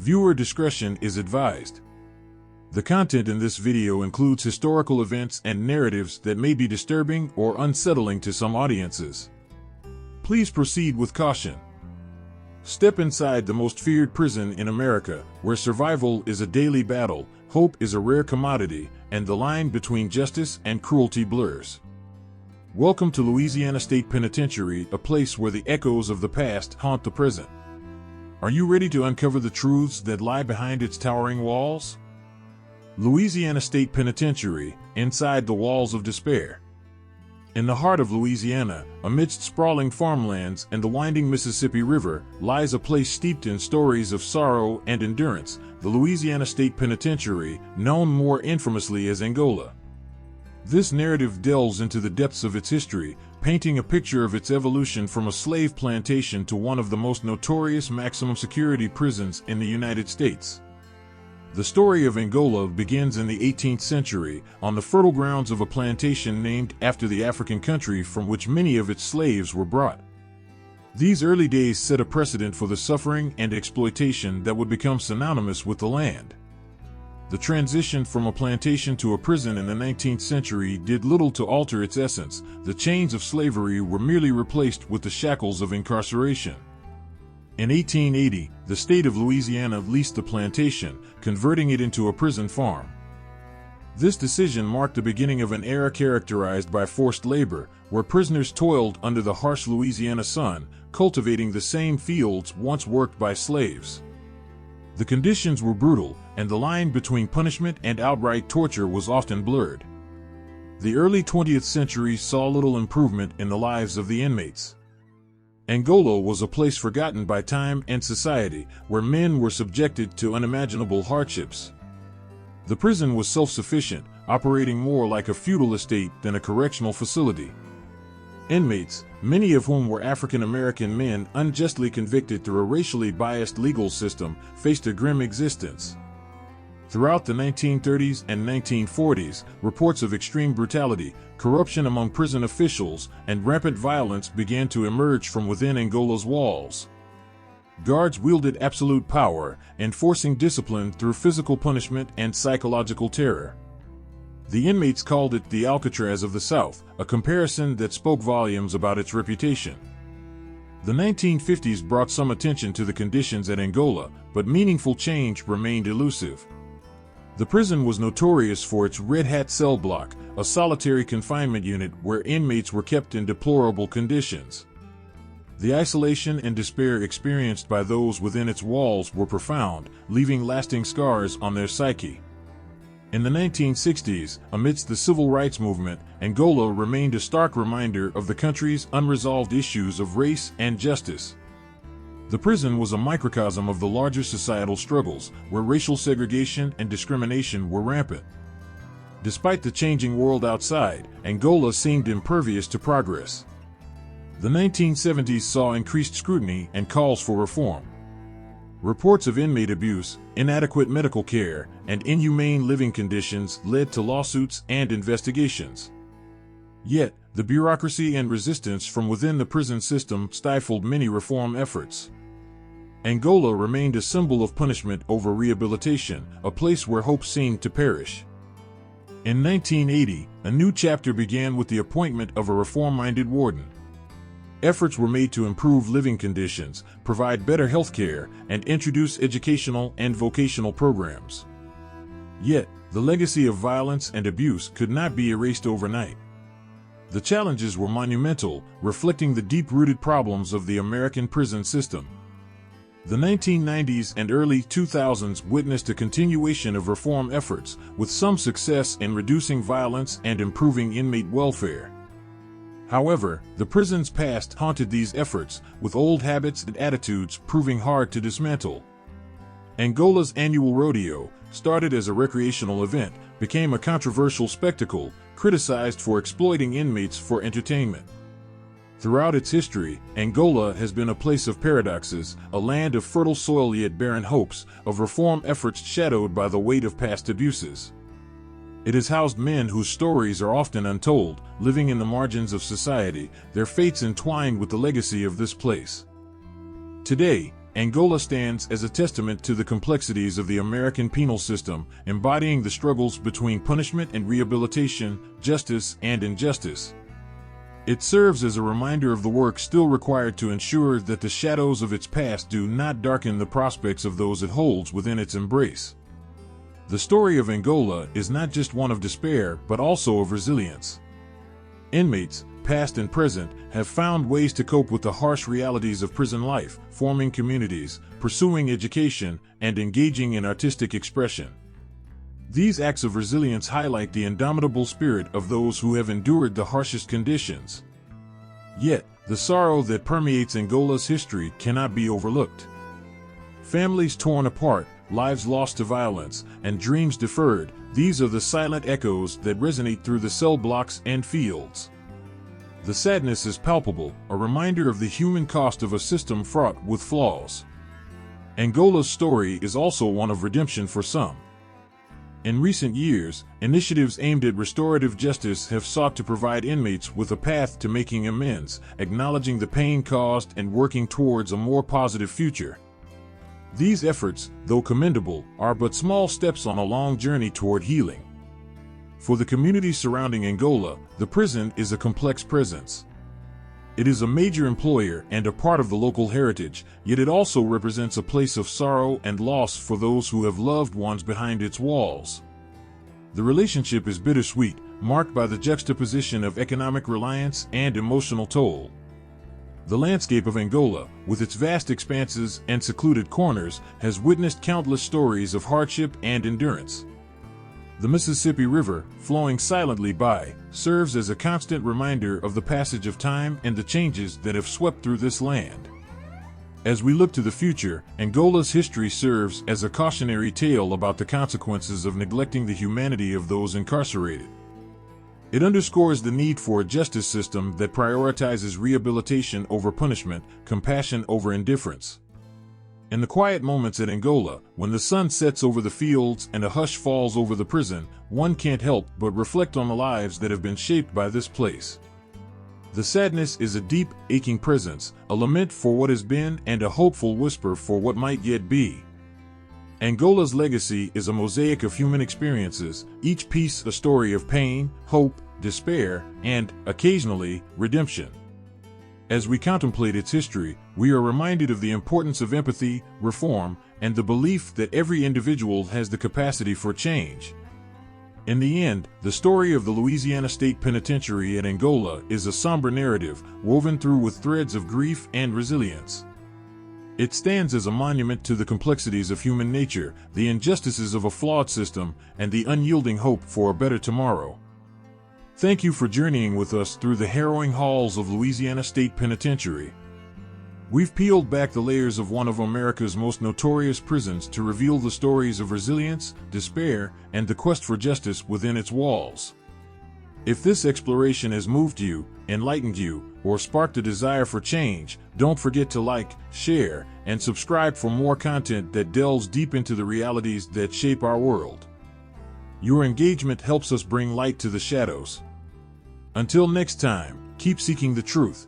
Viewer discretion is advised. The content in this video includes historical events and narratives that may be disturbing or unsettling to some audiences. Please proceed with caution. Step inside the most feared prison in America, where survival is a daily battle, hope is a rare commodity, and the line between justice and cruelty blurs. Welcome to Louisiana State Penitentiary, a place where the echoes of the past haunt the present. Are you ready to uncover the truths that lie behind its towering walls? Louisiana State Penitentiary, inside the walls of despair. In the heart of Louisiana, amidst sprawling farmlands and the winding Mississippi River, lies a place steeped in stories of sorrow and endurance, the Louisiana State Penitentiary, known more infamously as Angola. This narrative delves into the depths of its history, painting a picture of its evolution from a slave plantation to one of the most notorious maximum security prisons in the United States. The story of Angola begins in the 18th century, on the fertile grounds of a plantation named after the African country from which many of its slaves were brought. These early days set a precedent for the suffering and exploitation that would become synonymous with the land. The transition from a plantation to a prison in the 19th century did little to alter its essence. The chains of slavery were merely replaced with the shackles of incarceration. In 1880, the state of Louisiana leased the plantation, converting it into a prison farm. This decision marked the beginning of an era characterized by forced labor, where prisoners toiled under the harsh Louisiana sun, cultivating the same fields once worked by slaves. The conditions were brutal, and the line between punishment and outright torture was often blurred. The early 20th century saw little improvement in the lives of the inmates. Angola was a place forgotten by time and society, where men were subjected to unimaginable hardships. The prison was self-sufficient, operating more like a feudal estate than a correctional facility. Inmates, many of whom were African American men unjustly convicted through a racially biased legal system, faced a grim existence. Throughout the 1930s and 1940s, reports of extreme brutality, corruption among prison officials, and rampant violence began to emerge from within Angola's walls. Guards wielded absolute power, enforcing discipline through physical punishment and psychological terror. The inmates called it the Alcatraz of the South, a comparison that spoke volumes about its reputation. The 1950s brought some attention to the conditions at Angola, but meaningful change remained elusive. The prison was notorious for its Red Hat cell block, a solitary confinement unit where inmates were kept in deplorable conditions. The isolation and despair experienced by those within its walls were profound, leaving lasting scars on their psyche. In the 1960s, amidst the civil rights movement, Angola remained a stark reminder of the country's unresolved issues of race and justice. The prison was a microcosm of the larger societal struggles, where racial segregation and discrimination were rampant. Despite the changing world outside, Angola seemed impervious to progress. The 1970s saw increased scrutiny and calls for reform. Reports of inmate abuse, inadequate medical care, and inhumane living conditions led to lawsuits and investigations. Yet, the bureaucracy and resistance from within the prison system stifled many reform efforts. Angola remained a symbol of punishment over rehabilitation, a place where hope seemed to perish. In 1980, a new chapter began with the appointment of a reform-minded warden. Efforts were made to improve living conditions, provide better health care, and introduce educational and vocational programs. Yet, the legacy of violence and abuse could not be erased overnight. The challenges were monumental, reflecting the deep-rooted problems of the American prison system. The 1990s and early 2000s witnessed a continuation of reform efforts, with some success in reducing violence and improving inmate welfare. However, the prison's past haunted these efforts, with old habits and attitudes proving hard to dismantle. Angola's annual rodeo, started as a recreational event, became a controversial spectacle, criticized for exploiting inmates for entertainment. Throughout its history, Angola has been a place of paradoxes, a land of fertile soil yet barren hopes, of reform efforts shadowed by the weight of past abuses. It has housed men whose stories are often untold, living in the margins of society, their fates entwined with the legacy of this place. Today, Angola stands as a testament to the complexities of the American penal system, embodying the struggles between punishment and rehabilitation, justice and injustice. It serves as a reminder of the work still required to ensure that the shadows of its past do not darken the prospects of those it holds within its embrace. The story of Angola is not just one of despair, but also of resilience. Inmates, past and present, have found ways to cope with the harsh realities of prison life, forming communities, pursuing education, and engaging in artistic expression. These acts of resilience highlight the indomitable spirit of those who have endured the harshest conditions. Yet, the sorrow that permeates Angola's history cannot be overlooked. Families torn apart, lives lost to violence, and dreams deferred, these are the silent echoes that resonate through the cell blocks and fields. The sadness is palpable, a reminder of the human cost of a system fraught with flaws. Angola's story is also one of redemption for some. In recent years, initiatives aimed at restorative justice have sought to provide inmates with a path to making amends, acknowledging the pain caused and working towards a more positive future. These efforts, though commendable, are but small steps on a long journey toward healing. For the community surrounding Angola, the prison is a complex presence. It is a major employer and a part of the local heritage, yet it also represents a place of sorrow and loss for those who have loved ones behind its walls. The relationship is bittersweet, marked by the juxtaposition of economic reliance and emotional toll. The landscape of Angola, with its vast expanses and secluded corners, has witnessed countless stories of hardship and endurance. The Mississippi River, flowing silently by, serves as a constant reminder of the passage of time and the changes that have swept through this land. As we look to the future, Angola's history serves as a cautionary tale about the consequences of neglecting the humanity of those incarcerated. It underscores the need for a justice system that prioritizes rehabilitation over punishment, compassion over indifference. In the quiet moments at Angola, when the sun sets over the fields and a hush falls over the prison, one can't help but reflect on the lives that have been shaped by this place. The sadness is a deep, aching presence, a lament for what has been and a hopeful whisper for what might yet be. Angola's legacy is a mosaic of human experiences, each piece a story of pain, hope, despair, and, occasionally, redemption. As we contemplate its history, we are reminded of the importance of empathy, reform, and the belief that every individual has the capacity for change. In the end, the story of the Louisiana State Penitentiary at Angola is a somber narrative, woven through with threads of grief and resilience. It stands as a monument to the complexities of human nature, the injustices of a flawed system, and the unyielding hope for a better tomorrow. Thank you for journeying with us through the harrowing halls of Louisiana State Penitentiary. We've peeled back the layers of one of America's most notorious prisons to reveal the stories of resilience, despair, and the quest for justice within its walls. If this exploration has moved you, enlightened you, or sparked a desire for change, don't forget to like, share, and subscribe for more content that delves deep into the realities that shape our world. Your engagement helps us bring light to the shadows. Until next time, keep seeking the truth.